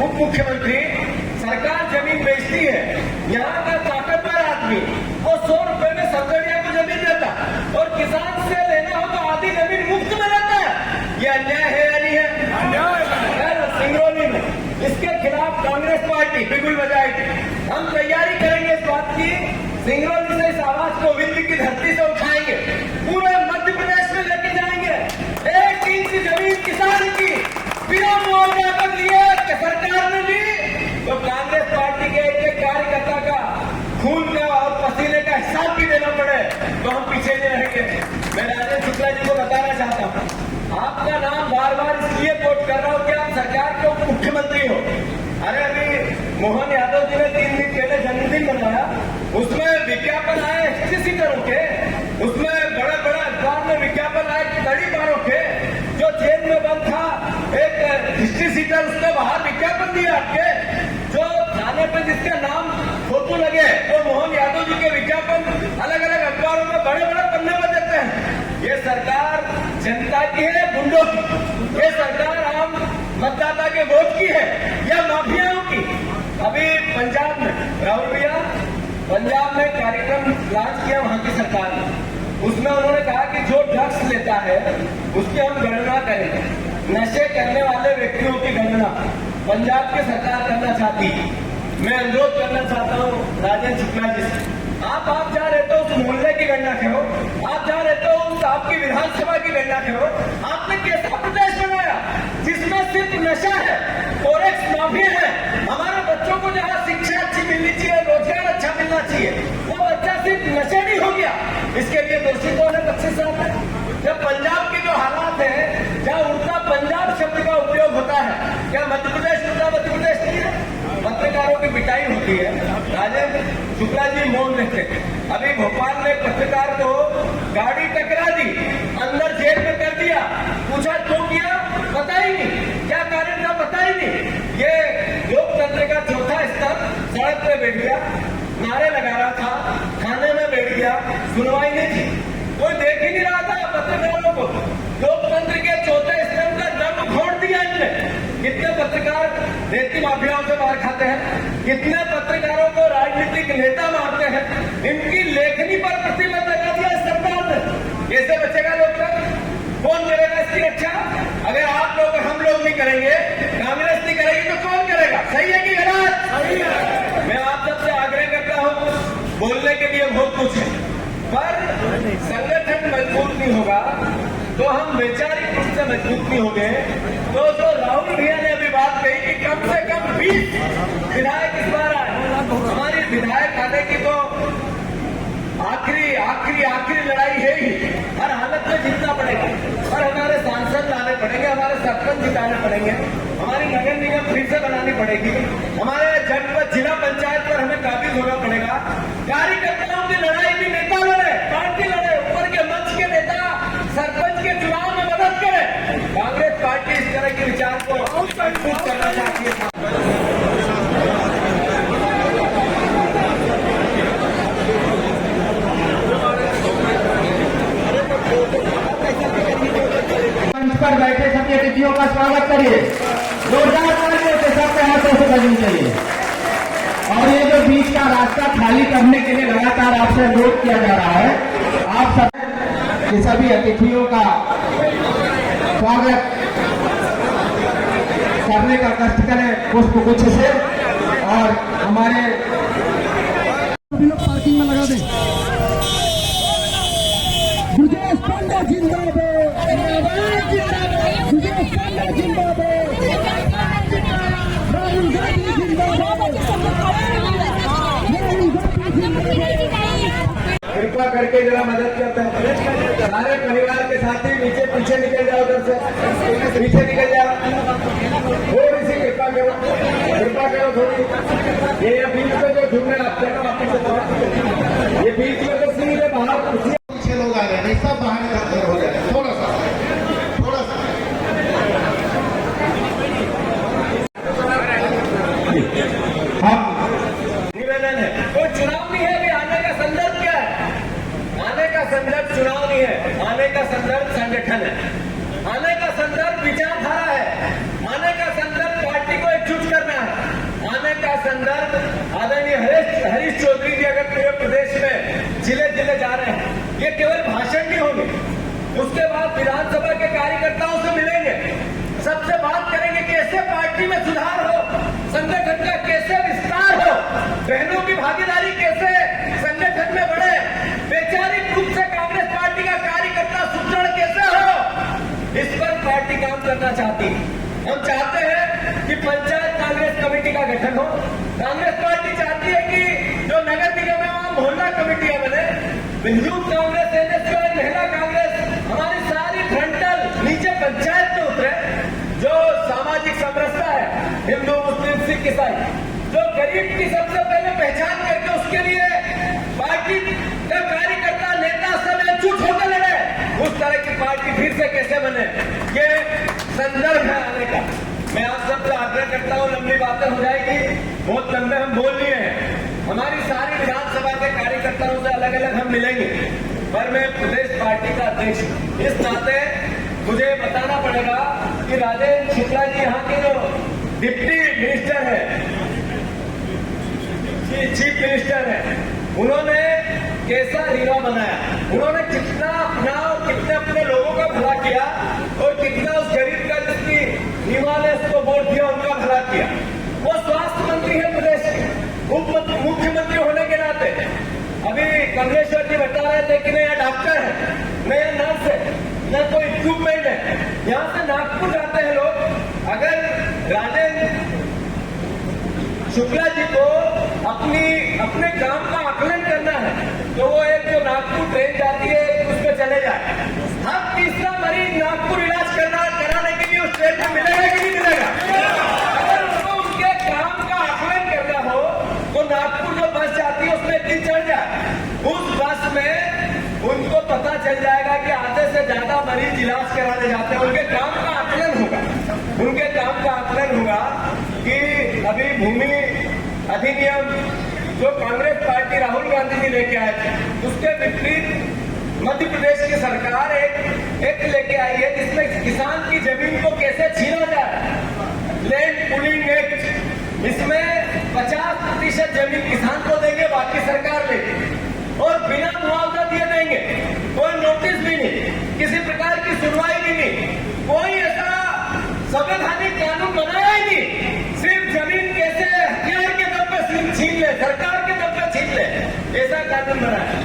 उप मुख्यमंत्री, सरकार जमीन बेचती है, यहाँ का ताकतवर आदमी वो 100 रुपए में सतरिया को जमीन देता और किसान से लेना हो तो आधी जमीन मुफ्त में लेता है। ये अन्याय है या नहीं है? अन्याय। सिंगरौली में इसके खिलाफ कांग्रेस पार्टी बिगुल बजाएगी। हम तैयारी करेंगे इस बात की, सिंगरौली से इस आवाज को विंध्य की धरती से उठाएंगे, पूरे मध्य प्रदेश में लेके जाएंगे। 1 इंच जमीन किसान की बिना मुआवजा कर लिए सरकार ने ली तो कांग्रेस पार्टी के एक कार्यकर्ता का खून का और पसीने का हिसाब भी देना पड़े तो हम पीछे नहीं रहेंगे। मैं राजेंद्र शुक्ला जी को बताना चाहता हूँ, आपका नाम बार बार इसलिए कोट कर रहा हूँ कि आप सरकार के उप मुख्यमंत्री हो। अरे अभी मोहन यादव जी ने 3 दिन पहले जन्मदिन मनाया, उसमें विज्ञापन आए हिस्ट्री सीटरों के, उसमें बड़ा बड़ा अखबार में विज्ञापन आए तड़ीपारों के। जो जेल में बंद था एक हिस्ट्री सीटर, उसने बाहर विज्ञापन दिया आपके। जो थाने पर जिसका नाम फोटो लगे वो मोहन यादव जी के विज्ञापन अलग अलग अखबारों में बड़े बड़े पन्ने पर देते हैं। ये सरकार जनता की है, गुंडों की? ये सरकार आम मतदाता के वोट की है या माफियाओं की? अभी पंजाब में राहुल भैया, पंजाब में कार्यक्रम लॉन्च किया वहां की सरकार ने, उसमें उन्होंने कहा कि जो ड्रग्स लेता है उसकी हम गणना करेंगे। नशे करने वाले व्यक्तियों की गणना पंजाब की सरकार करना चाहती है। मैं अनुरोध करना चाहता हूँ राजेंद्र शुक्ला जी से, आप जहाँ रहते हो उस मोहल्ले की गणना करो, आप जहाँ रहते हो उस आपकी विधानसभा की गणना करो। आपने कैसा प्रदेश बनाया जिसमें सिर्फ नशा है, फोरेक्स माफिया है? हमारे बच्चों को जहाँ शिक्षा अच्छी मिलनी चाहिए, रोजगार अच्छा मिलना चाहिए, वो बच्चा सिर्फ नशे नहीं हो गया। इसके लिए दोषी कौन है? 25 साल है। जब पंजाब के जो हालात है, जहाँ उल्टा पंजाब शब्द का उपयोग होता है, क्या मध्य प्रदेश उल्टा मध्य प्रदेश नहीं है? पत्रकारों की पिटाई होती है। राजेंद्र शुक्ला जी मौन रहते थे। अभी भोपाल में पत्रकार को गाड़ी टकरा दी, अंदर जेल में कर दिया, पूछा क्यों किया? पता ही नहीं, क्या कारण था पता ही नहीं। ये लोकतंत्र का चौथा स्तर सड़क पे बैठ गया, नारे लगा रहा था, थाने में बैठ गया, सुनवाई नहीं थी, कोई देख ही नहीं रहा था पत्रकारों को। लोकतंत्र के चौथे स्तर का दम खोड़ दिया इनने। कितने पत्रकार रेती माफियाओं से मार खाते हैं, कितने पत्रकारों को राजनीतिक नेता मारते हैं, इनकी लेखनी पर प्रतिबंध लगा दिया सरकार ने। कैसे बचेगा लोकतंत्र? कौन करेगा इसकी रक्षा? अगर आप लोग हम लोग नहीं करेंगे, कांग्रेस नहीं करेगी तो कौन करेगा? सही है कि गलत? सही है। मैं आप सबसे आग्रह करता हूँ, बोलने के लिए बहुत कुछ है, पर संगठन मजबूत नहीं होगा तो हम वैचारिक रूप से मजबूत नहीं होंगे। तो जो राहुल भैया ने अभी बात कही कि कम से कम 20 विधायक इस बार आए, हमारी विधायक आने की तो आखिरी लड़ाई है ही, हर हालत में जीतना पड़ेगा। और हमारे सांसद लाने पड़ेंगे, हमारे सरपंच जिताने पड़ेंगे, हमारी नगर निगम फिर से बनानी पड़ेगी, हमारे जनपद जिला पंचायत पर हमें काबिज होना पड़ेगा। कार्यकर्ताओं की लड़ाई भी नेता लड़े, पार्टी लड़े, ऊपर के मंच के नेता सरपंच के चुनाव में मदद करे। कांग्रेस पार्टी इस तरह के विचार को मजबूत करना चाहती है। पर बैठे सभी अतिथियों का स्वागत करिए, जोरदार तालियों से सबके हाथों से बजनी चाहिए। और ये जो बीच का रास्ता खाली करने के लिए लगातार आपसे अनुरोध किया जा रहा है, आप सब के सभी अतिथियों का स्वागत करने का कष्ट करें पुष्प गुच्छ से। और हमारे सभी लोग पार्किंग में लगा दें। ब्रजेश पांडा जिंदाबाद, ब्रजेश पांडा जिंदाबाद, राहुल गांधी जिंदाबाद, राहुल गांधी जिंदाबाद। कृपा करके जरा मदद करते हैं, सारे परिवार के साथी नीचे पीछे निकल जाओ, उधर से पीछे निकल जाओ, थोड़ी सी कृपा करो थोड़ी। ये बीच में जो झूमे लगते हैं वापिस, ये बीच में तो सीधे बाहर पीछे लोग आ गए, नहीं सब बाहर इधर हो जाए, थोड़ा सा निवेदन है। कोई चुनाव नहीं है, अभी आने का संदर्भ क्या है? आने का संदर्भ चुनाव नहीं है, आने का संदर्भ संगठन है, आने का संदर्भ विचारधारा है, आने का संदर्भ पार्टी को एकजुट करना है। में सुधार हो, संगठन का कैसे विस्तार हो, बहनों की भागीदारी कैसे संगठन में बढ़े, वैचारिक रूप से कांग्रेस पार्टी का कार्यकर्ता सुदृढ़ कैसे हो, इस पर पार्टी काम करना चाहती है। हम चाहते हैं कि पंचायत कांग्रेस कमेटी का गठन हो। कांग्रेस पार्टी चाहती है कि जो नगर निगम है वहां मोहल्ला कमेटियां बने। यूथ कांग्रेस, एनएसयूआई, महिला कांग्रेस, हमारी सारी फ्रंटल नीचे पंचायत में उतरे। जो सामाजिक समरसता है, हिंदू, मुस्लिम, सिख, ईसाई, जो गरीब की सबसे पहले पहचान करके उसके लिए पार्टी का कार्यकर्ता, नेता सब एकजुट होकर लड़े, उस तरह की पार्टी फिर से कैसे बने, ये संदर्भ है आने का। मैं आप सबसे आग्रह करता हूं, लंबी बातें हो जाएगी, बहुत लंबे हम बोल लिए हैं। हमारी सारी विधानसभा के कार्यकर्ताओं से अलग अलग हम मिलेंगे, पर मैं प्रदेश पार्टी का अध्यक्ष हूं। इस नाते मुझे बताना पड़ेगा कि राजेंद्र शुक्ला जी यहाँ के जो डिप्टी मिनिस्टर है, चीफ मिनिस्टर है, उन्होंने कैसा रीवा बनाया, उन्होंने कितना अपना और कितने अपने लोगों का भला किया और कितना उस गरीब का जिसकी रीवा ने उसको वोट दिया उनका भला किया। वो स्वास्थ्य मंत्री है प्रदेश के, मुख्यमंत्री होने के नाते। अभी कमलेश्वर जी बता रहे थे कि नया डॉक्टर है, नया नर्स है, न कोई इक्विपमेंट है। यहाँ से नागपुर जाते हैं लोग। अगर राजेंद्र शुक्ला जी को अपने काम का आकलन करना है तो वो एक जो नागपुर ट्रेन जाती है उसमें चले जाए। हर तीसरा मरीज नागपुर इलाज कराने के लिए उस ट्रेन में मिलेगा कि नहीं मिलेगा? अगर उनको उनके काम का आकलन करना हो तो नागपुर जो बस जाती है उसमें एक दिन चढ़ जाए। उस बस में उनको पता चल जाएगा कि आधे से ज्यादा मरीज इलाज कराने जाते हैं। उनके काम का आकलन होगा, उनके काम का आकलन होगा कि अभी भूमि अधिनियम जो कांग्रेस पार्टी राहुल गांधी जी लेके आए थे उसके विपरीत मध्य प्रदेश की सरकार एक लेके आई है जिसमें किसान की जमीन को कैसे छीना जाए, लैंड पुलिंग एक्ट। इसमें 50% जमीन किसान को देंगे, बाकी सरकार लेगी और बिना मुआवजा दिए देंगे। कोई नोटिस भी नहीं, किसी प्रकार की सुनवाई भी नहीं, कोई ऐसा संवैधानिक कानून बनाया ही नहीं। सिर्फ जमीन कैसे हथियार के दम पे छीन ले, सरकार के दम पे छीन ले, ऐसा कानून बनाया।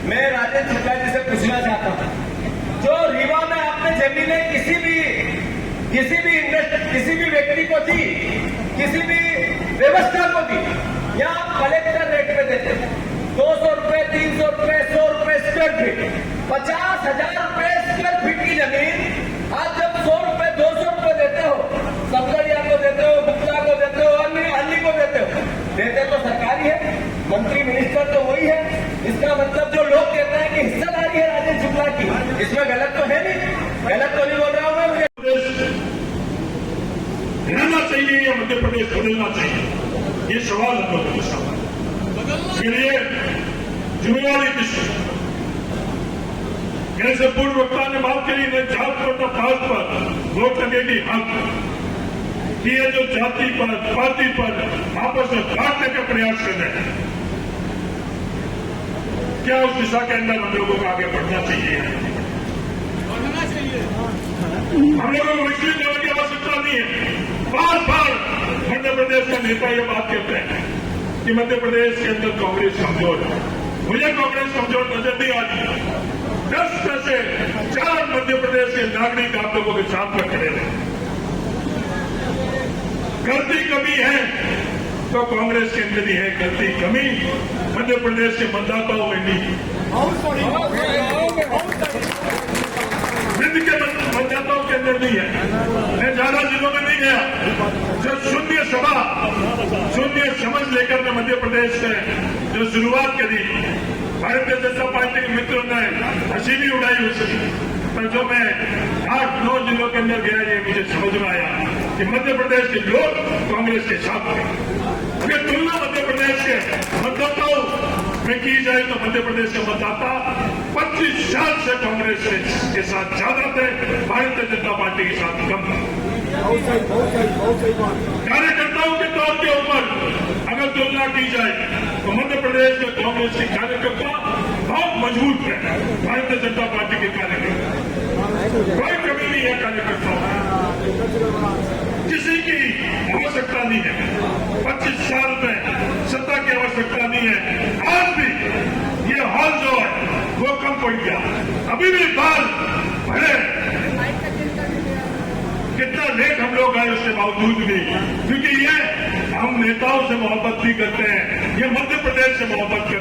मैं राजेंद्र शुक्ला जी से पूछना चाहता हूं, जो रीवा में आपने जमीनें किसी भी व्यक्ति को दी, किसी भी व्यवस्था को दी, या आप कलेक्टर रेट पे देते 200 रुपए, 300 रुपए, 100 रुपए स्क्वायर फीट, 50,000 रुपए स्क्वायर फीट की जमीन आज जब 100 रुपए, 200 रुपए देते हो, सबगड़िया को देते हो, गुप्ता को देते हो, अन्य को देते हो, देते तो सरकारी है, मंत्री मिनिस्टर तो वही है। इसका मतलब जो लोग कहते हैं कि हिस्सेदारी है राजेंद्र शुक्ला की, इसमें गलत तो है नहीं, गलत तो नहीं बोल रहा हूं मैं। मुझे रहना चाहिए या मध्य प्रदेश बदलना चाहिए, ये सवाल हम लोगों के सामने। इसके लिए जिम्मेवारी किसकी? जैसे पूर्व वक्ता ने बात करी, न जात पर न पात पर वोट लगेगी हक, कि ये जो जाति पर, पार्टी पर आपस में बांटने का प्रयास कर रहे हैं, क्या उस दिशा के अंदर हम लोगों को आगे बढ़ना चाहिए? हम लोगों को विचलित होने की आवश्यकता नहीं है। बार बार मध्य प्रदेश का नेता ये बात कहते हैं कि मध्य प्रदेश के अंदर कांग्रेस कमजोर है। मुझे कांग्रेस कमजोर नजर नहीं आ रही। 10 में से 4 मध्य प्रदेश के नागरिक आप लोगों के साथ में खड़े रहे। गलती कमी है तो कांग्रेस के अंदर ही है, गलती कमी मध्य प्रदेश के मतदाताओं में नहीं, सिंध के मतदाताओं के अंदर नहीं है। मैं ज्यादा जिलों में नहीं गया, जो शून्य सभा, शून्य समझ लेकर मैं मध्य प्रदेश से जो शुरुआत करी, भारतीय जनता पार्टी के मित्रों ने हंसी भी उड़ाई उसकी, पर जो मैं 8-9 जिलों के अंदर गया, ये मुझे समझ में आया कि मध्य प्रदेश के लोग कांग्रेस के साथ हैं। अगर तुलना मध्य प्रदेश के मतदाताओं में की जाए तो मध्य प्रदेश के मतदाता 25 साल से कांग्रेस के साथ ज्यादा थे, भारतीय जनता पार्टी के साथ कम थे। कार्यकर्ताओं के तौर के ऊपर अगर तुलना की जाए तो मध्य प्रदेश के कांग्रेस के कार्यकर्ता बहुत मजबूत है, भारतीय जनता पार्टी के कार्यकर्ता कोई कमी नहीं है कार्यकर्ताओं में। किसी की आवश्यकता नहीं है। 25 साल में सत्ता की आवश्यकता नहीं है। आज भी ये हॉल जो है वो कम पड़ गया। अभी भी बाल भरे, कितना लेट हम लोग आए उसके बावजूद भी, क्योंकि ये हम नेताओं से मोहब्बत भी करते हैं, ये मध्य प्रदेश से मोहब्बत करते हैं।